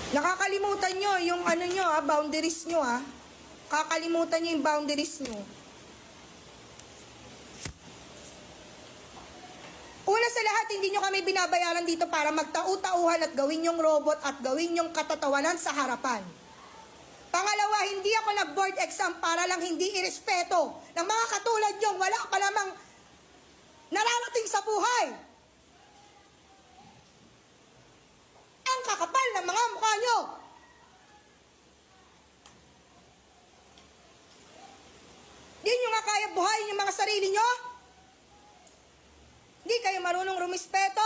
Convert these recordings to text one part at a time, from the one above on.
Nakakalimutan nyo yung ano nyo boundaries nyo Kakalimutan nyo yung boundaries nyo. Una sa lahat, hindi nyo kami binabayaran dito para magtau-tauhan at gawin yung robot at gawin yung katatawanan sa harapan. Pangalawa, hindi ako nag-board exam para lang hindi irespeto ng mga katulad nyo. Wala pa namang nararating sa buhay. Ang kakapal ng mga mukha nyo. Di nyo nga kaya buhayin yung mga sarili nyo? Di kayo marunong rumispeto?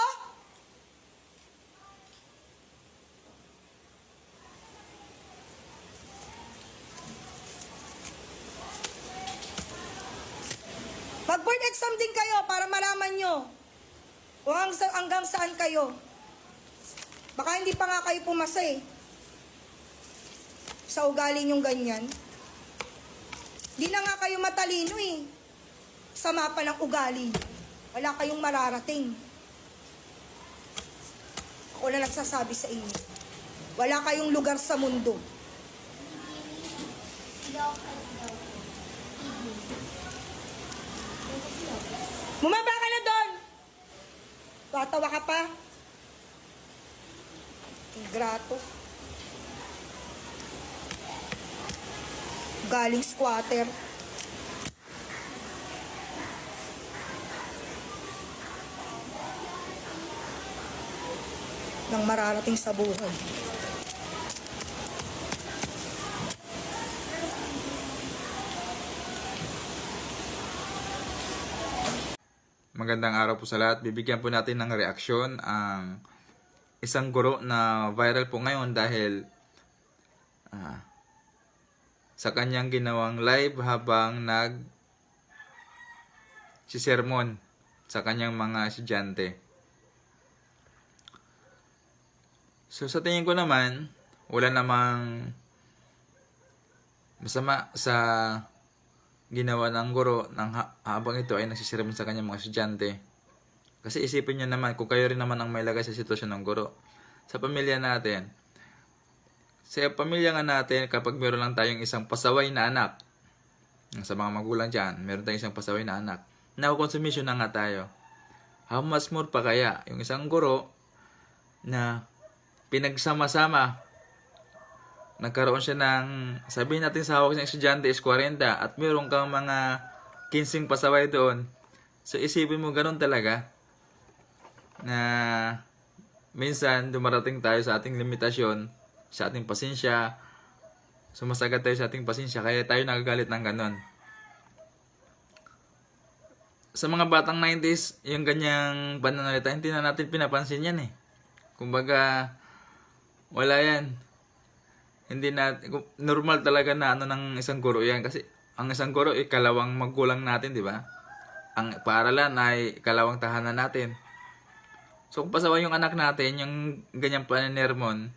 Mag-board exam din kayo para malaman nyo kung hanggang saan kayo. Baka hindi pa nga kayo pumasa sa ugali nyong ganyan. Di na nga kayo matalino Sama pa ng ugali. Wala kayong mararating. Ako na nagsasabi sa inyo. Wala kayong lugar sa mundo. Bumaba ka na doon! Tatawa ka pa? Ingrato. Galing squatter. Nang mararating sa buhay. Magandang araw po sa lahat. Bibigyan po natin ng reaksyon ang isang guro na viral po ngayon dahil sa kanyang ginawang live habang sermon sa kanyang mga estudyante. So sa tingin ko naman, wala namang masama sa ginawa ng guro habang ito ay nagsisermon sa kanyang mga estudyante. Kasi isipin nyo naman, kung kayo rin naman ang may lagay sa sitwasyon ng guro. Sa pamilya natin, sa pamilya nga natin, kapag meron lang tayong isang pasaway na anak, sa mga magulang dyan, meron tayong isang pasaway na anak, nakukonsumisyon na nga tayo. How much more pa kaya yung isang guro na pinagsama-sama, nagkaroon siya ng, sabihin natin sa hawak ng estudyante is 40 at meron kang mga 15 pasaway doon. So isipin mo, ganun talaga na minsan dumarating tayo sa ating limitasyon, sa ating pasensya, sumasagad tayo sa ating pasensya, kaya tayo nagagalit ng ganun. Sa mga batang 90s, yung ganyang pananalita, hindi na natin pinapansin yan Kumbaga, wala yan. Hindi na, normal talaga na ng isang guro yan. Kasi ang isang guro ay kalawang magulang natin, di ba? Ang paaralan ay kalawang tahanan natin. So kung pasawa yung anak natin, yung ganyang paninermon,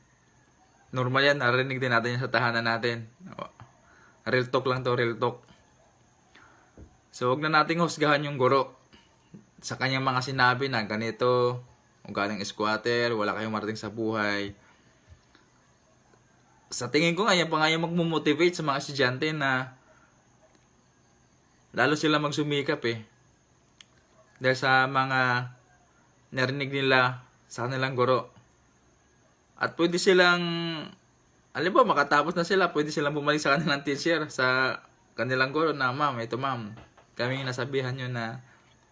normal yan, narinig din natin yan sa tahanan natin. Real talk lang to, real talk. So huwag na nating husgahan yung guro sa kanyang mga sinabi na ganito, ugaling squatter, wala kayong marating sa buhay. Sa tingin ko nga, yan pa nga yung magmumotivate sa mga estudyante na lalo sila magsumikap dahil sa mga narinig nila sa kanilang guro. At pwede silang, alam ba, makatapos na sila, pwede silang bumalik sa kanilang teacher, sa kanilang guro na, ma'am, ito ma'am, kami nasabihan nyo na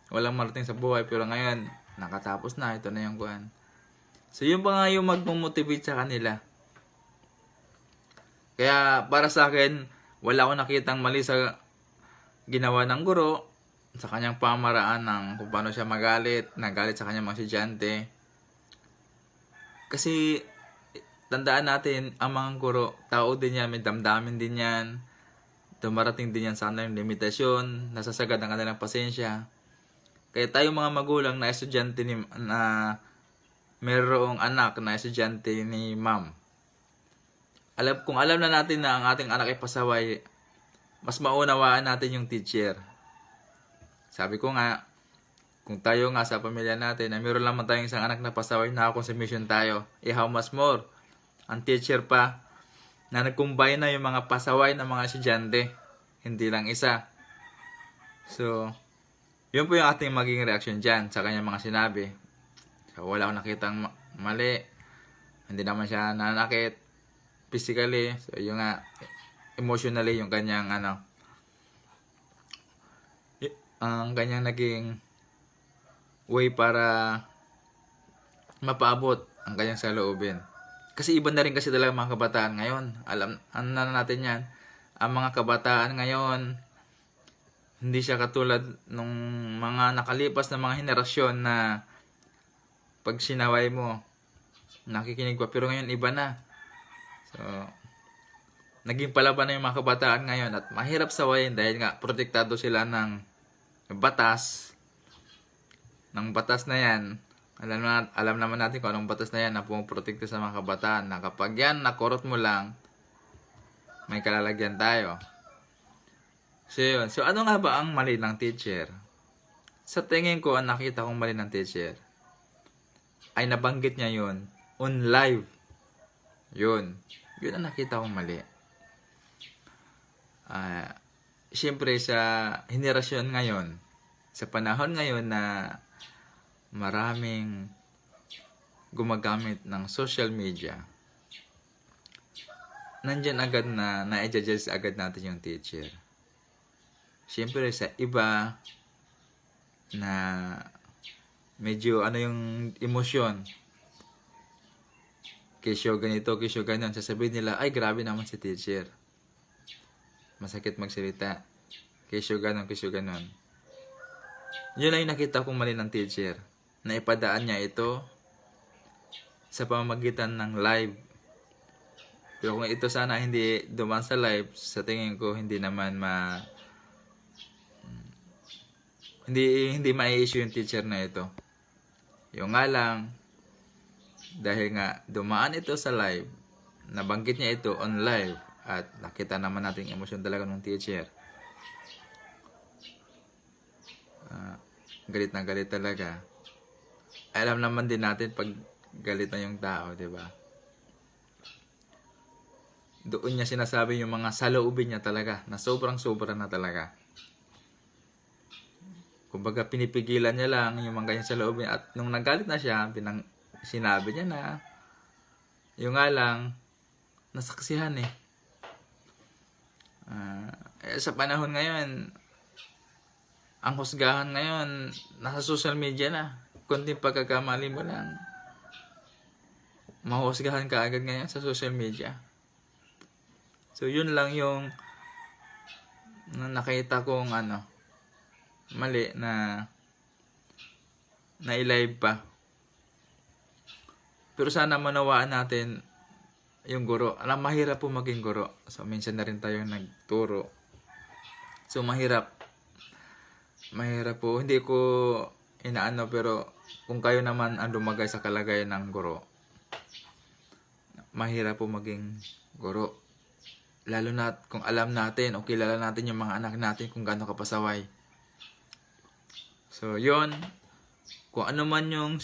walang marating sa buhay, pero ngayon, nakatapos na, ito na yung kuhan. So yun pa nga yung magmumotivate sa kanila. Kaya para sa akin, wala akong nakitang mali sa ginawa ng guro, sa kanyang pamaraan ng kung paano siya nagalit sa kanyang mga estudyante. Kasi tandaan natin, ang mga guro, tao din yan, may damdamin din yan, dumarating din yan sa kanilang limitasyon, nasasagad ang kanilang pasensya. Kaya tayo mga magulang na estudyante na mayroong anak na estudyante ni ma'am, kung alam na natin na ang ating anak ay pasaway, mas maunawaan natin yung teacher. Sabi ko nga, kung tayo nga sa pamilya natin, na meron lamang tayong isang anak na pasaway, nakakonsumisyon tayo. How much more ang teacher pa, na nag-combine na yung mga pasaway ng mga estudyante. Hindi lang isa. So, yun po yung ating maging reaction dyan sa kanyang mga sinabi. So, wala akong nakitang mali. Hindi naman siya nanakit physically. So, yung nga, emotionally, yung kanyang ang kanyang naging way para mapaabot ang kanyang saloobin. Kasi iba na rin kasi talaga mga kabataan ngayon. Alam na natin yan. Ang mga kabataan ngayon, hindi siya katulad nung mga nakalipas na mga henerasyon na pag sinaway mo, nakikinig pa. Pero ngayon iba na. So, naging palaban na yung mga kabataan ngayon at mahirap sawayin dahil nga protektado sila ng batas. Ng batas na yan. Alam naman natin kung anong batas na yan na pumoprotekta sa mga kabataan na kapag yan nakurot mo lang, may kalalagyan tayo. So yun. So ano nga ba ang mali ng teacher? Sa tingin ko, ang nakita kong mali ng teacher ay nabanggit niya yun on live. Yun. Yun ang nakita kong mali. Siyempre sa henerasyon ngayon, sa panahon ngayon na maraming gumagamit ng social media, nandyan agad na na-judge agad natin yung teacher. Siyempre sa iba na medyo yung emosyon, kesyo ganito, kesyo ganon, sasabihin nila, ay grabe naman si teacher. Masakit magsalita. Kesyo ganon, kesyo ganon. Yun lang yung nakita kong mali ng teacher. Na ipadaan niya ito sa pamamagitan ng live. Pero kung ito sana hindi dumaan sa live, sa tingin ko hindi naman hindi ma-issue yung teacher na ito. Yung nga lang, dahil nga dumaan ito sa live, nabanggit niya ito on live, at nakita naman natin yung emosyon talaga ng teacher. Galit na galit talaga. Alam naman din natin pag galit na yung tao, di ba? Doon niya sinasabi yung mga saloobin niya talaga, na sobrang-sobra na talaga. Kumbaga pinipigilan niya lang yung mga kanyang saloobin, at nung nagalit na siya, sinabi niya na, yung nga lang, nasaksihan eh. Sa panahon ngayon, ang husgahan ngayon, nasa social media na. Kunting pagkakamali mo lang, mahusgahan ka agad ngayon sa social media. So, yun lang yung nakita kong mali na i-live pa. Pero sana manawaan natin yung guro. Alam, mahirap po maging guro. So, minsan na rin tayong nagturo. So, mahirap. Mahirap po. Hindi ko pero kung kayo naman ang lumagay sa kalagayan ng guro, mahirap po maging guro. Lalo na kung alam natin o kilala natin yung mga anak natin kung gaano kapasaway. So, yun. Kung ano man yung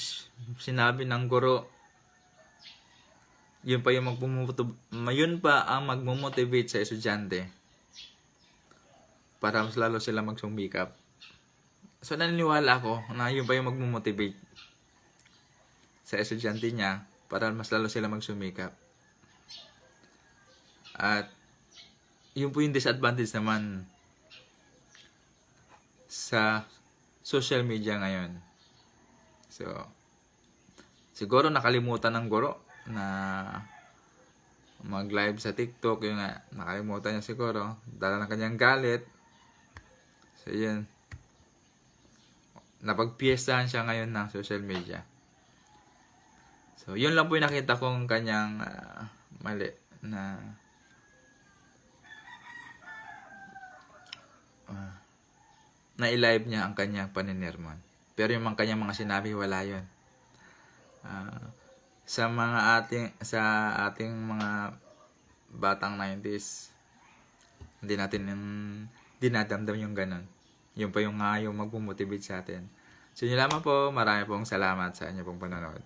sinabi ng guro, yun pa ang magmomotivate sa estudyante para mas lalo sila magsumikap. So, naniniwala ako na yun pa yung magmomotivate sa estudyante niya para mas lalo sila magsumikap. At yun po yung disadvantage naman sa social media ngayon. So, siguro nakalimutan ng guro na mag-live sa TikTok. Yun nga, nakalimutan niya siguro. Dala ng kanyang galit. So, yun. Napagpiestahan siya ngayon ng social media. So, yun lang po yung nakita kong kanyang mali na i-live niya ang kanyang paninirmon. Pero yung kanyang mga sinabi, wala yun. Sa ating mga batang 90s, hindi natin dinadamdam yung ganun. Yun pa yung magmo-motivate sa atin. So, yun lamang po. Marami pong salamat sa inyo pong panonood.